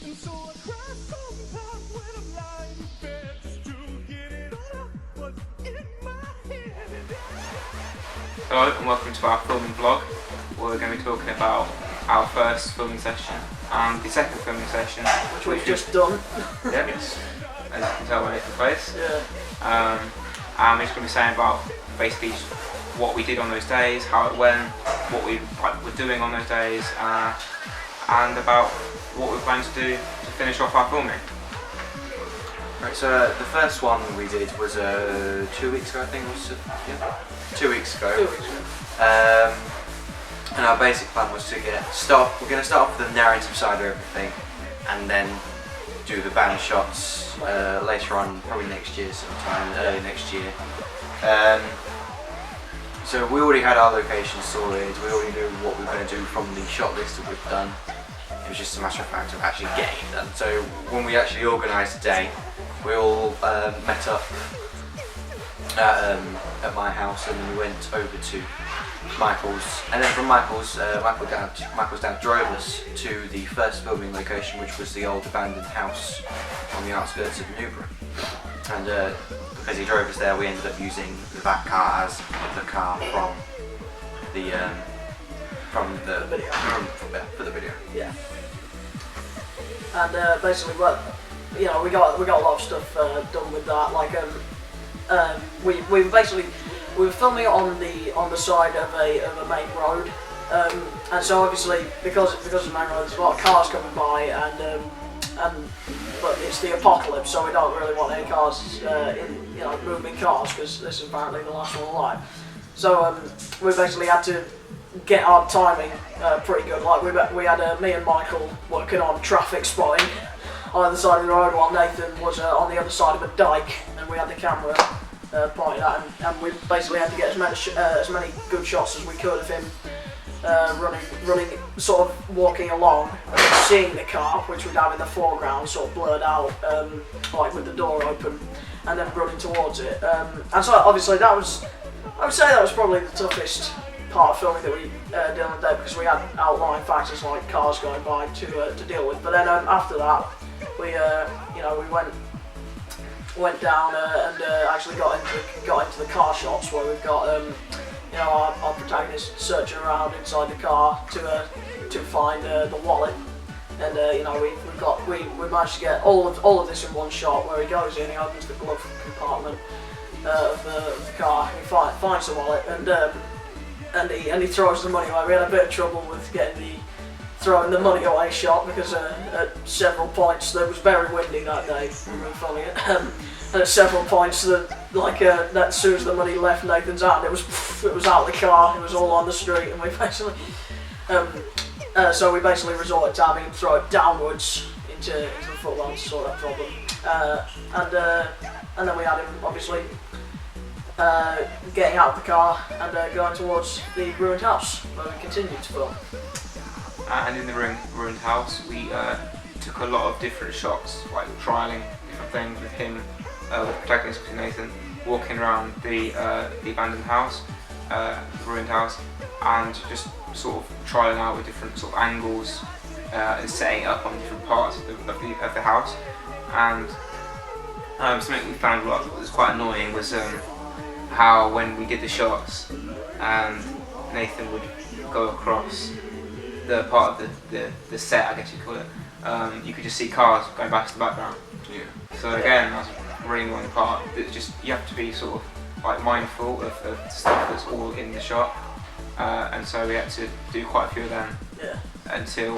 Hello and welcome to our filming vlog. We're going to be talking about our first filming session and the second filming session, which we've just done. Yes, as you can tell by Nathan's face. Yeah. And we're just going to be saying about basically what we did on those days, how it went, what we were doing on those days, and about what we plan to do to finish off our filming. Right, so the first one we did was 2 weeks ago, I think. Was it? Yeah, 2 weeks ago. 2 weeks ago. And our basic plan was to we're going to start off with the narrative side of everything, and then do the band shots later on, probably next year sometime, early next year. So we already had our location sorted. We already knew what we were going to do from the shot list that we've done. It was just a matter of fact of actually getting it done. So when we actually organised the day, we all met up at my house, and then we went over to Michael's, and then from Michael's dad drove us to the first filming location, which was the old abandoned house on the outskirts of Newbury. And because he drove us there, we ended up using that car as the car for the video. Yeah. And basically, we got a lot of stuff done with that. Like we were filming it on the side of a main road, and so obviously because of the main road, there's a lot of cars coming by, but it's the apocalypse, so we don't really want any cars moving cars, because this is apparently the last one alive. So we basically had to get our timing pretty good. Like we had me and Michael working on traffic spotting on the other side of the road, while Nathan was on the other side of a dike, and we had the camera pointed at him, and we basically had to get as many good shots as we could of him running, sort of walking along, and then seeing the car, which we'd have in the foreground, sort of blurred out, like with the door open, and then running towards it. And so obviously I would say that was probably the toughest part of filming that we did on the day, because we had outlying factors like cars going by to deal with. But then after that, we went down and actually got into the car shops, where we've got our protagonist searching around inside the car to find the wallet, and we managed to get all of this in one shot, where he goes in, he opens the glove compartment of the car, he finds the wallet, and he throws the money away. We had a bit of trouble with getting throwing the money away shot, because at several points, it was very windy that day when we were filming it, and at several points that as soon as the money left Nathan's hand, it was out of the car, it was all on the street, and we basically so we basically resorted to having him throw it downwards into the footwell to sort that problem, and then we had him obviously getting out of the car and going towards the ruined house, where we continued to film. And in the ruined house, we took a lot of different shots, like trialling different things with him, with the protagonist, Nathan, walking around the abandoned house, the ruined house, and just sort of trialing out with different sort of angles and setting it up on different parts of the house. And something we found was quite annoying was how when we did the shots, and Nathan would go across the part of the set, I guess you'd call it, you could just see cars going back to the background. Yeah. So again, that's really one part that just you have to be sort of like mindful of the stuff that's all in the shot, and so we had to do quite a few of them until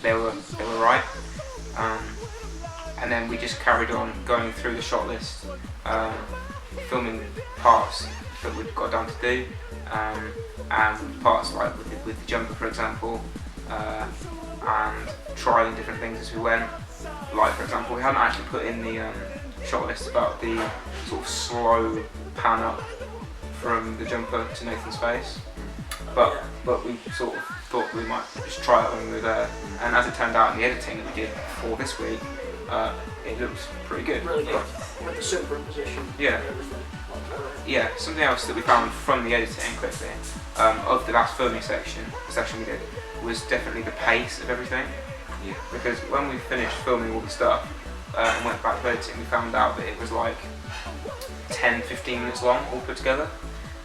they were right, and then we just carried on going through the shot list, filming parts that we've got down to do, and parts like with the jumper, for example, and trialing different things as we went. Like, for example, we hadn't actually put in the shot list about the sort of slow pan up from the jumper to Nathan's face, but we sort of thought we might just try it when we were there, and as it turned out in the editing that we did for this week, it looks pretty good. Really good, with the superimposition. Yeah. Yeah, something else that we found from the editing quickly of the last filming session we did was definitely the pace of everything. Yeah. Because when we finished filming all the stuff and went back to editing, we found out that it was like 10-15 minutes long all put together,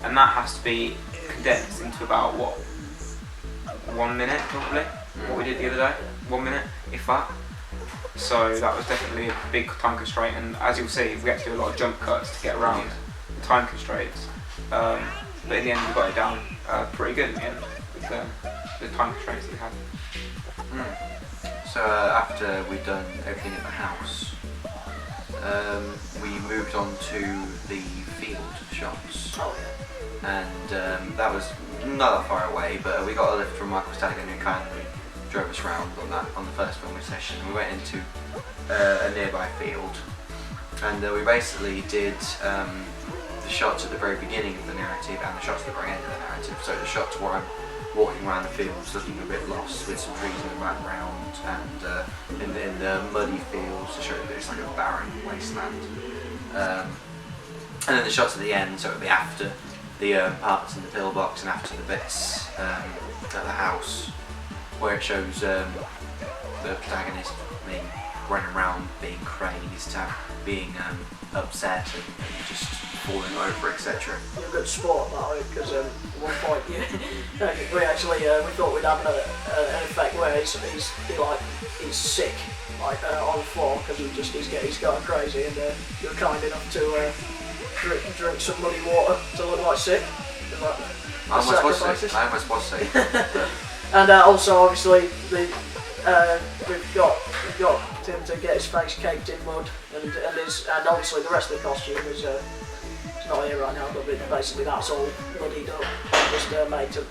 and that has to be condensed into about what, 1 minute probably. What we did the other day, 1 minute, if that. So that was definitely a big time constraint, and as you'll see, we had to do a lot of jump cuts to get around the time constraints. But in the end, we got it down pretty good in the end with the time constraints that we had. So after we'd done everything at the house, we moved on to the field shots, Oh and that was not that far away, but we got a lift from Michael Stadigan who kindly drove us round on the first filming session. We went into a nearby field, and we basically did the shots at the very beginning of the narrative and the shots at the very end of the narrative. So the shots where I'm walking around the fields looking a bit lost with some trees in the background, and in the muddy fields to show that it's like a barren wasteland. And then the shots at the end, so it would be after the parts in the pillbox and after the bits at the house, where it shows the protagonist, me, running around being crazed, being upset and just falling over, etc. You're a good sport that way, because at one point we actually we thought we'd have an effect where he's sick, like on the floor, because he's going crazy, and you're kind enough to drink some muddy water to look like sick. I almost was sick. And also, obviously, we've got him to get his face caked in mud, and obviously the rest of the costume is not here right now, but basically that's all muddied up, just made to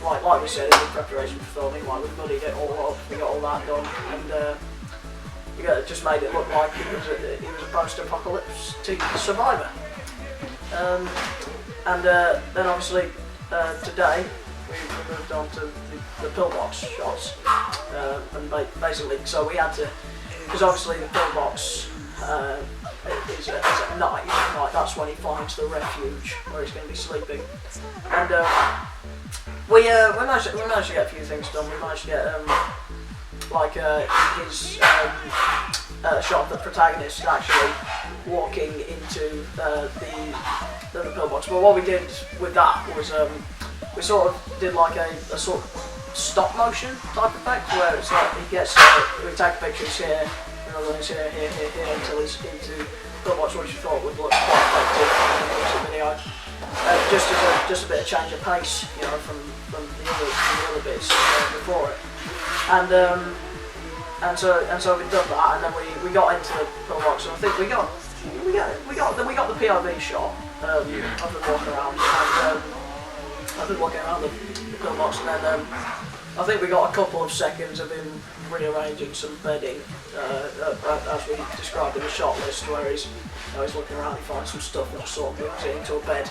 like we said in the preparation for filming. Like we muddied it all up, we got all that done, and we just made it look like he was a post-apocalyptic survivor. And then obviously today we moved on to the pillbox shots, and basically, so we had to, because obviously the pillbox is at night, like that's when he finds the refuge where he's going to be sleeping, and we managed to get a few things done. We managed to get his shot of the protagonist actually walking into the pillbox. But what we did with that was we sort of did like a sort of stop motion type effect, where it's like he gets we take pictures here, another one's here, until he's into the pillbox, which we thought would look quite effective in the video. Just a bit of change of pace, you know, from the other bits before it, and so we've done that, and then we got into the pillbox, and I think we got the POV shot of them walking around, and I've been walking around the pillbox, and then I think we got a couple of seconds of him rearranging some bedding, as we described in the shot list, where he's looking around, he finds some stuff and just sort of moves it into a bed.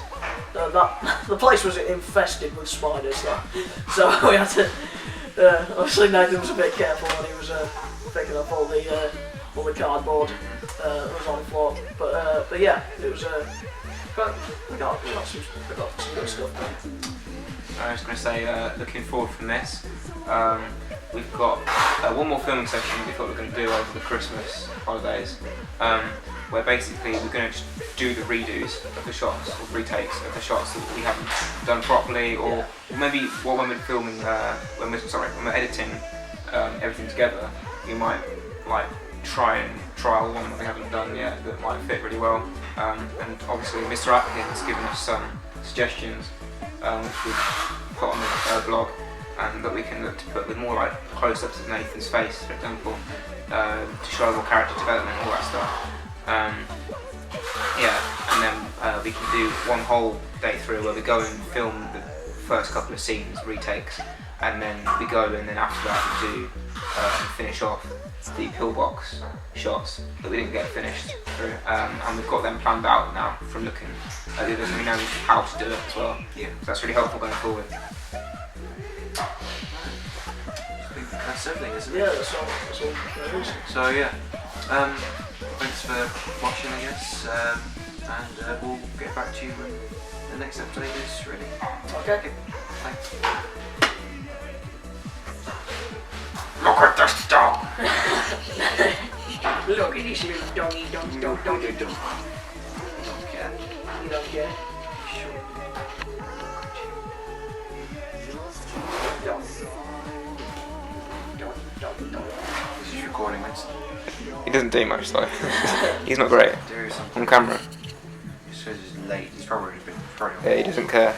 The place was infested with spiders, so we had to. Obviously, Nathan was a bit careful when he was picking up all the cardboard that was on the floor. But yeah, it was. We got some good stuff done. I was going to say, looking forward from this, we've got one more filming session we thought we were going to do over the Christmas holidays, where basically we're going to just do the redos of the shots, or retakes of the shots that we haven't done properly, or maybe when we're filming, when we're editing everything together, we might like trial one that we haven't done yet that might fit really well. And obviously Mr. Atkins given us some suggestions, which we put on the blog, and that we can look to put with more like close-ups of Nathan's face, for example, to show more character development and all that stuff. And then we can do one whole day through where we go and film the first couple of scenes, retakes, and then we go and then after that we do finish off the pillbox shots that we didn't get finished through, and we've got them planned out now from looking at the others, and we know how to do it as well. Yeah, so that's really helpful going forward. That's everything, isn't it? Yeah, that's all there is. So yeah, thanks for watching, I guess, and we'll get back to you when the next episode is ready. Okay. Thanks. Look at this dog! Look at this little doggy, dog. Don't care. You don't care. Sure. Dog. Dog. This is recording, Winston. He doesn't do much though. He's not great There is something. on camera. He says he's late. He's probably been. Yeah, he doesn't care.